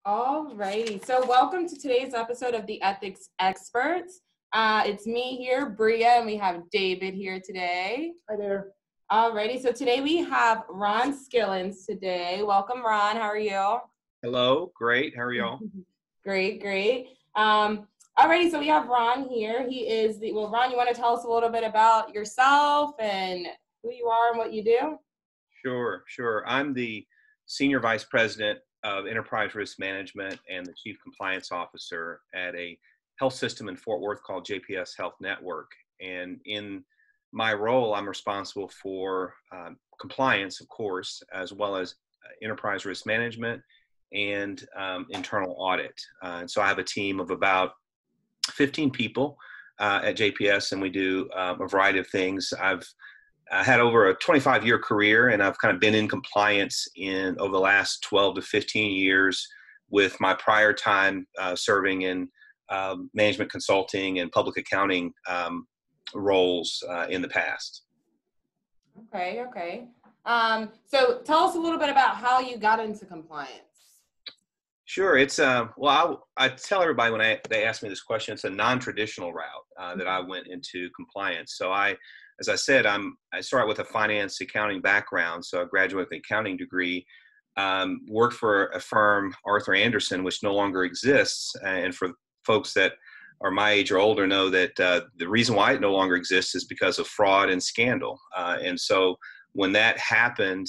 All righty. So welcome to today's episode of the Ethics Experts. It's me here, Bria, and we have David here today. Hi there. All righty. So today we have Ron Skillens today. Welcome, Ron. How are you? Hello. Great. How are y'all? Great, great. All righty. So we have Ron here. He is Ron, you want to tell us a little bit about yourself and who you are and what you do? Sure. I'm the Senior Vice President of Enterprise Risk Management and the Chief Compliance Officer at a health system in Fort Worth called JPS Health Network. And in my role, I'm responsible for compliance, of course, as well as enterprise risk management and internal audit. And so I have a team of about 15 people at JPS, and we do a variety of things. I had over a 25-year career, and I've kind of been in compliance over the last 12 to 15 years, with my prior time serving in management consulting and public accounting roles in the past. Okay. So tell us a little bit about how you got into compliance. Sure. It's I tell everybody when they ask me this question, it's a non-traditional route that I went into compliance. So as I said, I started with a finance accounting background. So I graduated with an accounting degree, worked for a firm, Arthur Andersen, which no longer exists. And for folks that are my age or older know that the reason why it no longer exists is because of fraud and scandal. And so when that happened,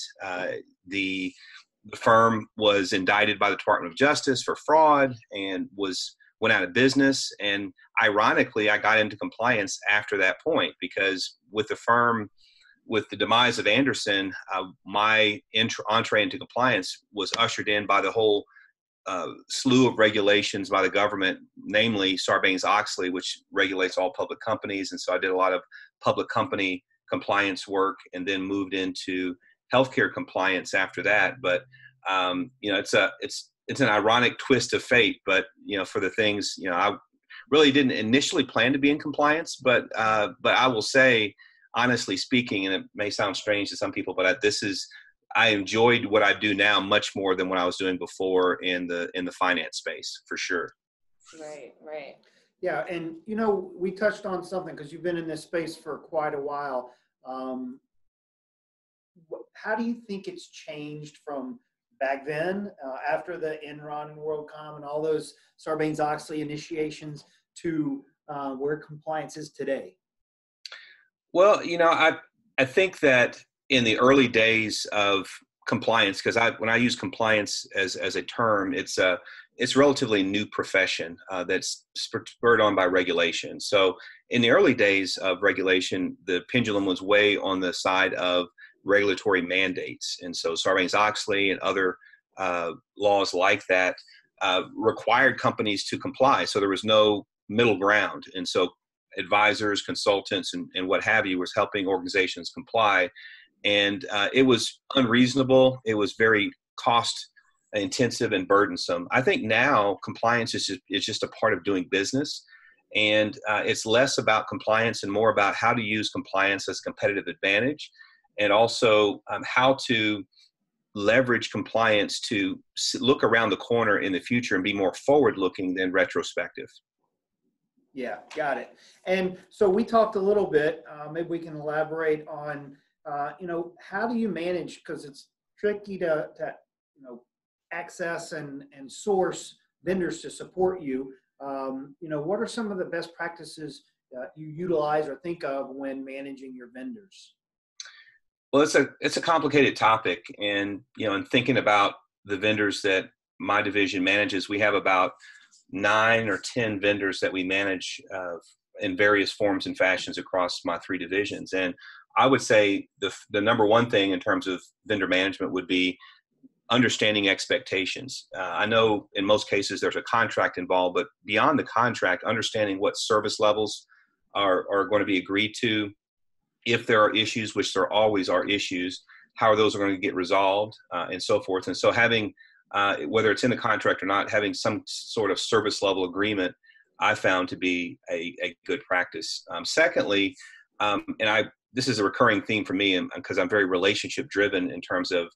the firm was indicted by the Department of Justice for fraud and went out of business. And ironically, I got into compliance after that point, because with the demise of Andersen, my entree into compliance was ushered in by the whole slew of regulations by the government, namely Sarbanes-Oxley, which regulates all public companies. And so I did a lot of public company compliance work and then moved into healthcare compliance after that. But it's an ironic twist of fate, but for the things, I really didn't initially plan to be in compliance, but I will say, honestly speaking, and it may sound strange to some people, but I enjoyed what I do now much more than what I was doing before in the finance space, for sure. Right. Yeah, and we touched on something because you've been in this space for quite a while. How do you think it's changed from back then, after the Enron and WorldCom and all those Sarbanes-Oxley initiations, to where compliance is today? Well, I think that in the early days of compliance, because when I use compliance as a term, it's a relatively new profession that's spurred on by regulation. So in the early days of regulation, the pendulum was way on the side of regulatory mandates. And so Sarbanes-Oxley and other laws like that required companies to comply. So there was no middle ground. And so advisors, consultants, and what have you was helping organizations comply. And it was unreasonable. It was very cost intensive and burdensome. I think now compliance is just a part of doing business. And it's less about compliance and more about how to use compliance as a competitive advantage, and also how to leverage compliance to look around the corner in the future and be more forward-looking than retrospective. Yeah, got it. And so we talked a little bit, maybe we can elaborate on, how do you manage, because it's tricky to access and source vendors to support you. What are some of the best practices you utilize or think of when managing your vendors? Well, it's a complicated topic, and in thinking about the vendors that my division manages, we have about 9 or 10 vendors that we manage in various forms and fashions across my 3 divisions. And I would say the number one thing in terms of vendor management would be understanding expectations. I know in most cases there's a contract involved, but beyond the contract, understanding what service levels are going to be agreed to. If there are issues, which there always are issues, how are those going to get resolved, and so forth. And so having, whether it's in the contract or not, having some sort of service level agreement, I found to be a good practice. Secondly, this is a recurring theme for me because I'm very relationship driven in terms of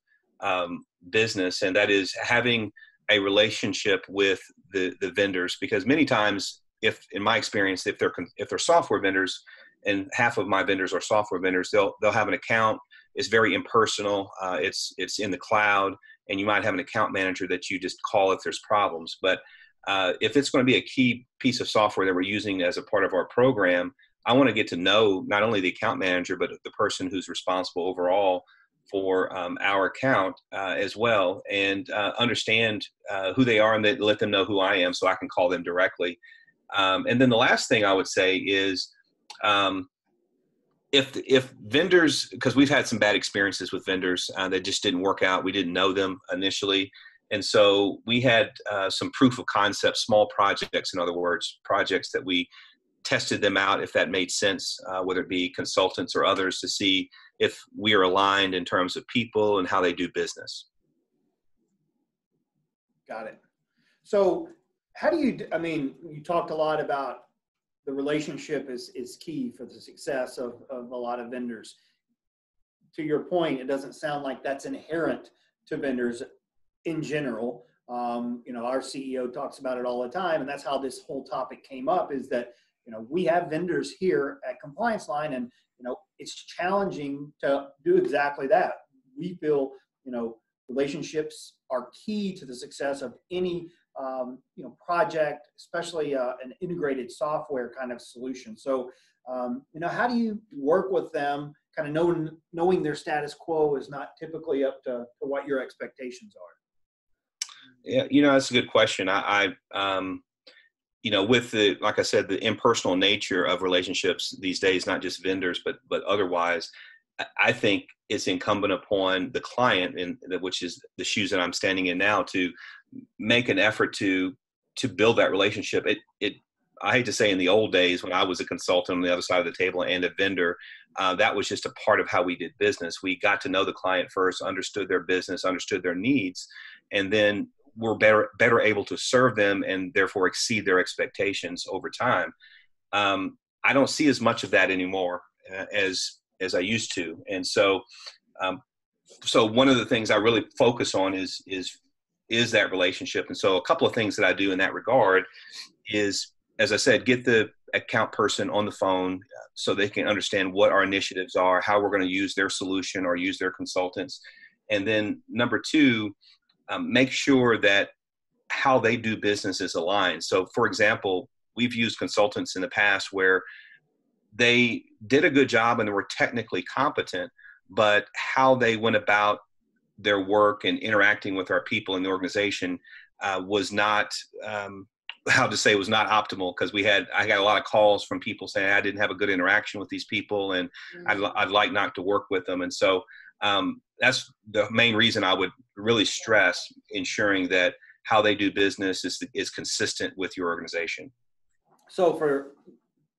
business, and that is having a relationship with the vendors, because many times, if in my experience, if they're software vendors, and half of my vendors are software vendors, they'll have an account. It's very impersonal. It's in the cloud, and you might have an account manager that you just call if there's problems. But if it's going to be a key piece of software that we're using as a part of our program, I want to get to know not only the account manager, but the person who's responsible overall for our account as well, and understand who they are, and let them know who I am so I can call them directly. And then the last thing I would say is, if vendors, because we've had some bad experiences with vendors that just didn't work out. We didn't know them initially. And so we had some proof of concept, small projects, in other words, projects that we tested them out, if that made sense, whether it be consultants or others, to see if we are aligned in terms of people and how they do business. Got it. So how do you, I mean, you talked a lot about the relationship is key for the success of a lot of vendors. To your point, it doesn't sound like that's inherent to vendors in general. Our CEO talks about it all the time, and that's how this whole topic came up, is that, we have vendors here at Compliance Line, and, it's challenging to do exactly that. We feel, relationships are key to the success of any, project, especially an integrated software kind of solution. So, how do you work with them, kind of knowing their status quo is not typically up to what your expectations are? Yeah, that's a good question. With like I said, the impersonal nature of relationships these days, not just vendors, but otherwise, I think it's incumbent upon the client, which is the shoes that I'm standing in now, to make an effort to build that relationship. I hate to say, in the old days when I was a consultant on the other side of the table and a vendor, that was just a part of how we did business. We got to know the client first, understood their business, understood their needs, and then we're better able to serve them and therefore exceed their expectations over time. I don't see as much of that anymore as I used to. And so one of the things I really focus on is that relationship. And so a couple of things that I do in that regard is, as I said, get the account person on the phone so they can understand what our initiatives are, how we're going to use their solution or use their consultants. And then number two, make sure that how they do business is aligned. So, for example, we've used consultants in the past where they did a good job and they were technically competent, but how they went about their work and interacting with our people in the organization was not, was not optimal, because I got a lot of calls from people saying I didn't have a good interaction with these people, and I'd like not to work with them. And so that's the main reason I would really stress ensuring that how they do business is consistent with your organization. So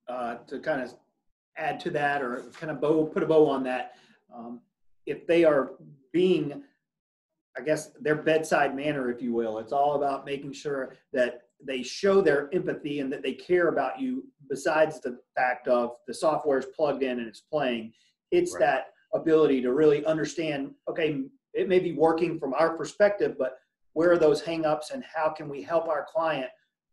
to kind of add to that, or kind of put a bow on that, if they are being, I guess, their bedside manner, if you will, it's all about making sure that they show their empathy and that they care about you, besides the fact of the software is plugged in and it's playing. It's right. That ability to really understand, okay, it may be working from our perspective, but where are those hangups and how can we help our client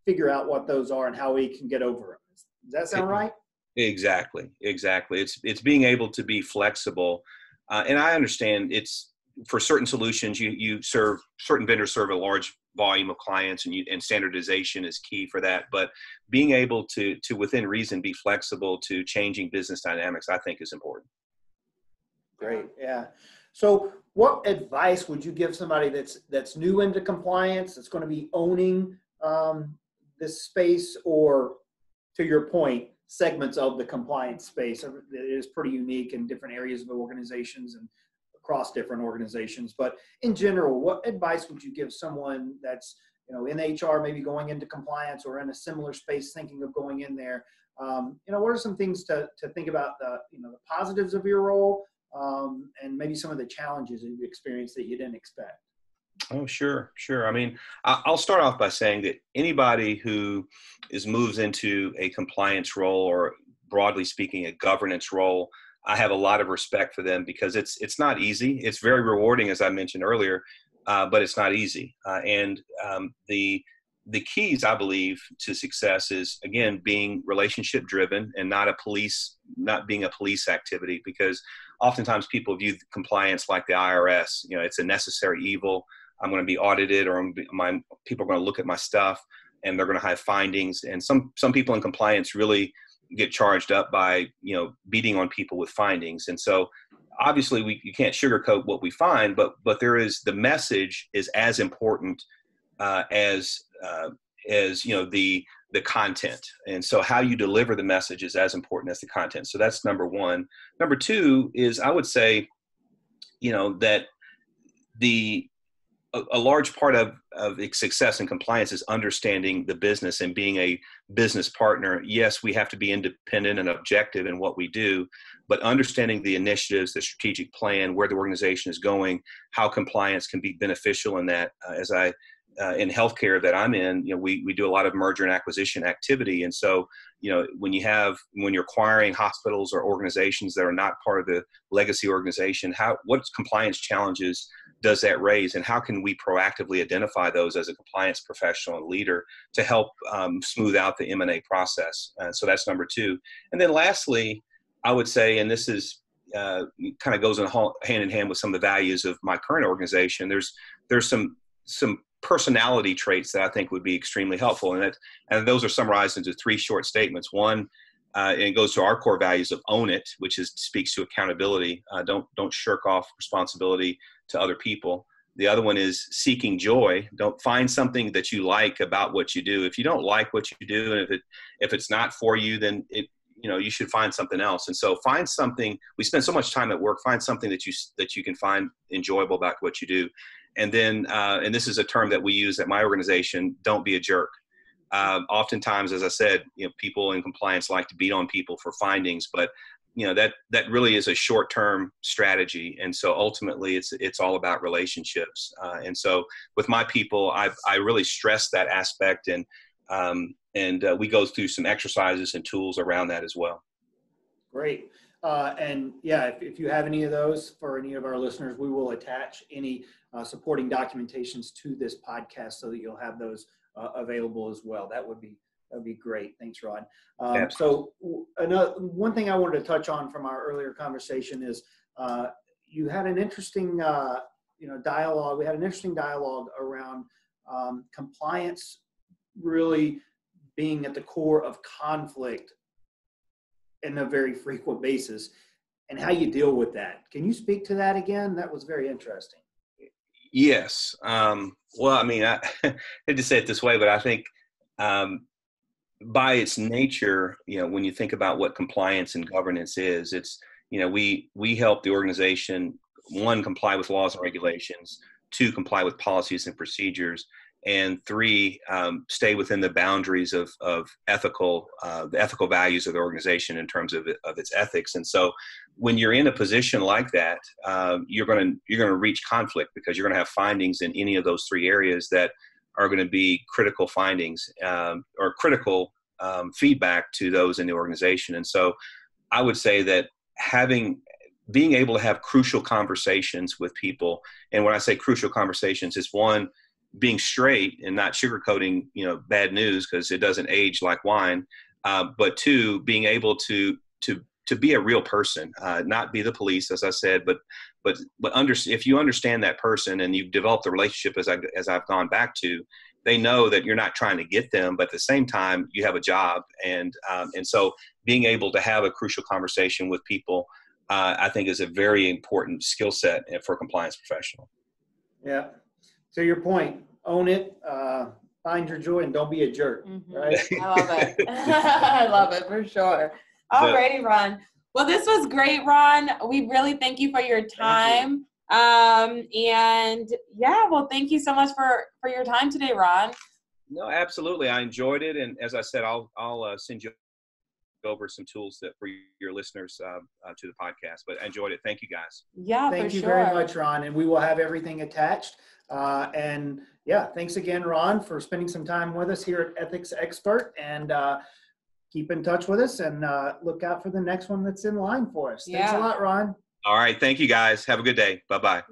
figure out what those are and how we can get over them? Does that sound right? Exactly. It's being able to be flexible. And I understand it's for certain solutions, certain vendors serve a large volume of clients, and standardization is key for that. But being able to within reason, be flexible to changing business dynamics, I think is important. Great. Yeah. So what advice would you give somebody that's new into compliance, that's going to be owning this space, or, to your point, segments of the compliance space? It is pretty unique in different areas of organizations and across different organizations. But in general, what advice would you give someone that's, in HR, maybe going into compliance, or in a similar space thinking of going in there? What are some things to think about, the positives of your role, and maybe some of the challenges that you've experienced that you didn't expect? Oh, sure. I mean, I'll start off by saying that anybody who moves into a compliance role, or broadly speaking, a governance role, I have a lot of respect for them, because it's not easy. It's very rewarding, as I mentioned earlier. but it's not easy. The keys, I believe, to success is, again, being relationship driven and not being a police activity, because oftentimes people view compliance like the IRS. It's a necessary evil. I'm going to be audited, or people are going to look at my stuff and they're going to have findings. And some people in compliance really get charged up by, beating on people with findings. And so obviously you can't sugarcoat what we find, but the message is as important as the content. And so how you deliver the message is as important as the content. So that's number one. Number two is, I would say, that a large part of success and compliance is understanding the business and being a business partner. Yes, we have to be independent and objective in what we do, but understanding the initiatives, the strategic plan, where the organization is going, how compliance can be beneficial in that. In healthcare that I'm in, we do a lot of merger and acquisition activity. And so, when you're acquiring hospitals or organizations that are not part of the legacy organization, what compliance challenges does that raise? And how can we proactively identify those as a compliance professional and leader to help smooth out the M&A process? So that's number two. And then lastly, I would say, and this is kind of goes hand in hand with some of the values of my current organization, there's some personality traits that I think would be extremely helpful. And those are summarized into 3 short statements. One, and it goes to our core values of own it, which speaks to accountability. Don't shirk off responsibility to other people. The other one is seeking joy. Don't find something that you like about what you do. If you don't like what you do, and if it's not for you, then you should find something else. And so find something. We spend so much time at work. Find something that you can find enjoyable about what you do. And then, and this is a term that we use at my organization, don't be a jerk. Oftentimes, as I said, people in compliance like to beat on people for findings, but that really is a short-term strategy. And so ultimately it's all about relationships. And so with my people, I really stress that aspect, and we go through some exercises and tools around that as well. Great. And yeah, if you have any of those for any of our listeners, we will attach any supporting documentations to this podcast so that you'll have those available as well. That would be great. Thanks, Ron. So one thing I wanted to touch on from our earlier conversation is you had an interesting dialogue. We had an interesting dialogue around compliance really being at the core of conflict in a very frequent basis, and how you deal with that. Can you speak to that again? That was very interesting. Yes. Well, I mean, I hate to say it this way, but I think by its nature, when you think about what compliance and governance is, it's, we help the organization, 1, comply with laws and regulations, 2, comply with policies and procedures, and 3, stay within the boundaries of the ethical values of the organization in terms of its ethics. And so when you're in a position like that, you're going to reach conflict, because you're going to have findings in any of those 3 areas that are going to be critical findings or critical feedback to those in the organization. And so I would say that being able to have crucial conversations with people, and when I say crucial conversations, it's 1, being straight and not sugarcoating, bad news, because it doesn't age like wine. But 2, being able to be a real person, not be the police, as I said, but if you understand that person and you've developed a relationship, as I've gone back to, they know that you're not trying to get them, but at the same time you have a job. And so being able to have a crucial conversation with people, I think is a very important skill set for a compliance professional. Yeah. To your point, own it, find your joy, and don't be a jerk. Mm-hmm. Right? I love it. I love it for sure. All righty, Ron. Well, this was great, Ron. We really thank you for your time. And yeah, well, thank you so much for your time today, Ron. No, absolutely. I enjoyed it. And as I said, I'll send you over some tools for your listeners to the podcast, but I enjoyed it. Thank you, guys. Yeah, thank you very much, Ron. And we will have everything attached. And yeah, thanks again, Ron, for spending some time with us here at Ethics Expert, and keep in touch with us, and look out for the next one that's in line for us. Thanks a lot, Ron. All right. Thank you, guys. Have a good day. Bye-bye.